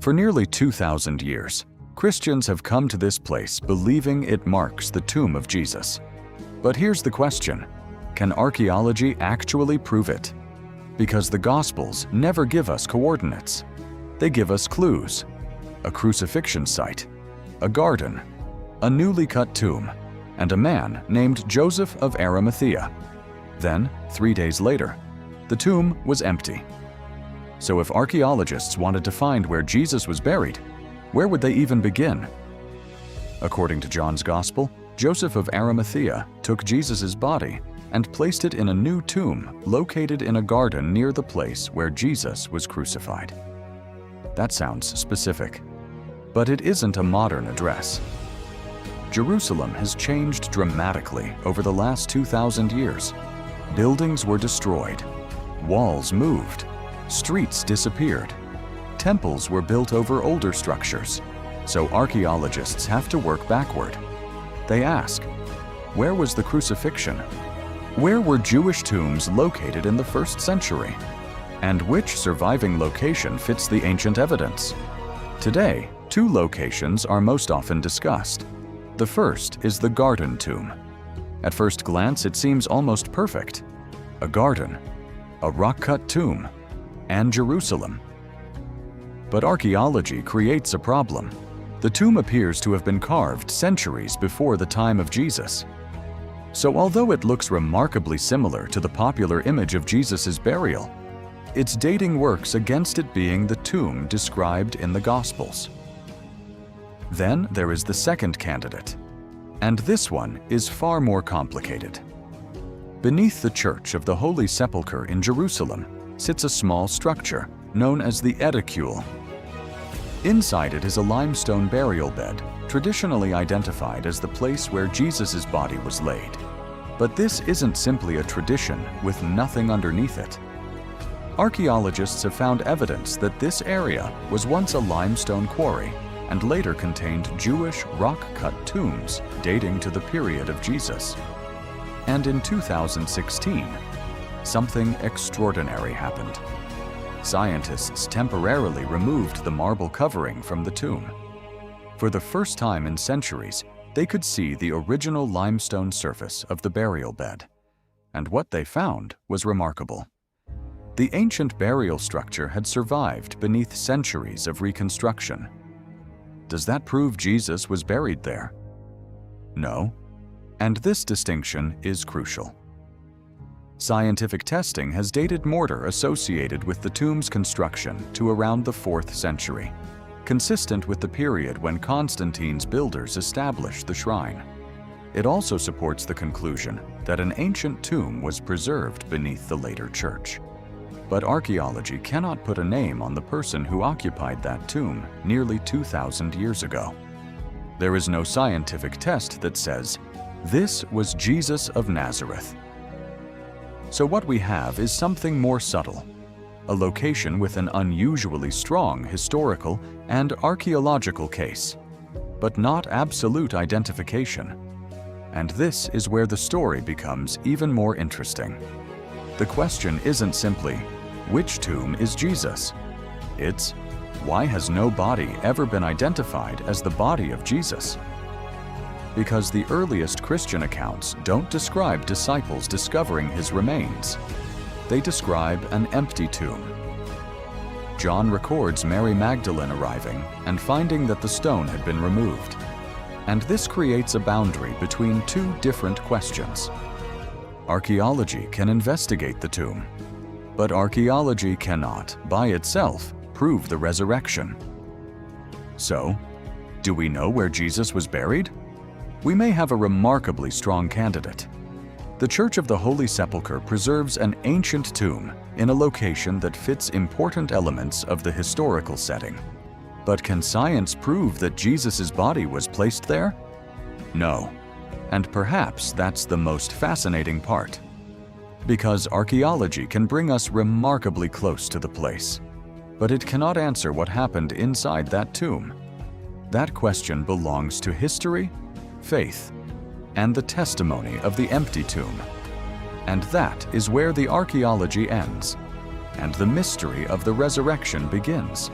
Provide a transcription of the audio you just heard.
For nearly 2,000 years, Christians have come to this place believing it marks the tomb of Jesus. But here's the question: can archaeology actually prove it? Because the Gospels never give us coordinates. They give us clues: a crucifixion site, a garden, a newly cut tomb, and a man named Joseph of Arimathea. Then, 3 days later, the tomb was empty. So if archaeologists wanted to find where Jesus was buried, where would they even begin? According to John's Gospel, Joseph of Arimathea took Jesus' body and placed it in a new tomb located in a garden near the place where Jesus was crucified. That sounds specific, but it isn't a modern address. Jerusalem has changed dramatically over the last 2,000 years. Buildings were destroyed, walls moved, streets disappeared, temples were built over older structures, so archaeologists have to work backward. They ask, where was the crucifixion? Where were Jewish tombs located in the 1st century? And which surviving location fits the ancient evidence? Today, 2 locations are most often discussed. The first is the Garden Tomb. At first glance, it seems almost perfect. A garden, a rock-cut tomb, and Jerusalem. But archaeology creates a problem. The tomb appears to have been carved centuries before the time of Jesus. So although it looks remarkably similar to the popular image of Jesus' burial, its dating works against it being the tomb described in the Gospels. Then there is the second candidate, and this one is far more complicated. Beneath the Church of the Holy Sepulchre in Jerusalem sits a small structure known as the Edicule. Inside it is a limestone burial bed, traditionally identified as the place where Jesus' body was laid. But this isn't simply a tradition with nothing underneath it. Archaeologists have found evidence that this area was once a limestone quarry and later contained Jewish rock-cut tombs dating to the period of Jesus. And in 2016, something extraordinary happened. Scientists temporarily removed the marble covering from the tomb. For the first time in centuries, they could see the original limestone surface of the burial bed. And what they found was remarkable. The ancient burial structure had survived beneath centuries of reconstruction. Does that prove Jesus was buried there? No. And this distinction is crucial. Scientific testing has dated mortar associated with the tomb's construction to around the 4th century, consistent with the period when Constantine's builders established the shrine. It also supports the conclusion that an ancient tomb was preserved beneath the later church. But archaeology cannot put a name on the person who occupied that tomb nearly 2,000 years ago. There is no scientific test that says, "This was Jesus of Nazareth." So what we have is something more subtle, a location with an unusually strong historical and archaeological case, but not absolute identification. And this is where the story becomes even more interesting. The question isn't simply, which tomb is Jesus? It's, why has no body ever been identified as the body of Jesus? Because the earliest Christian accounts don't describe disciples discovering his remains. They describe an empty tomb. John records Mary Magdalene arriving and finding that the stone had been removed. And this creates a boundary between 2 different questions. Archaeology can investigate the tomb, but archaeology cannot, by itself, prove the resurrection. So, do we know where Jesus was buried? We may have a remarkably strong candidate. The Church of the Holy Sepulchre preserves an ancient tomb in a location that fits important elements of the historical setting. But can science prove that Jesus' body was placed there? No. And perhaps that's the most fascinating part. Because archaeology can bring us remarkably close to the place, but it cannot answer what happened inside that tomb. That question belongs to history, faith, and the testimony of the empty tomb. And that is where the archaeology ends, and the mystery of the resurrection begins.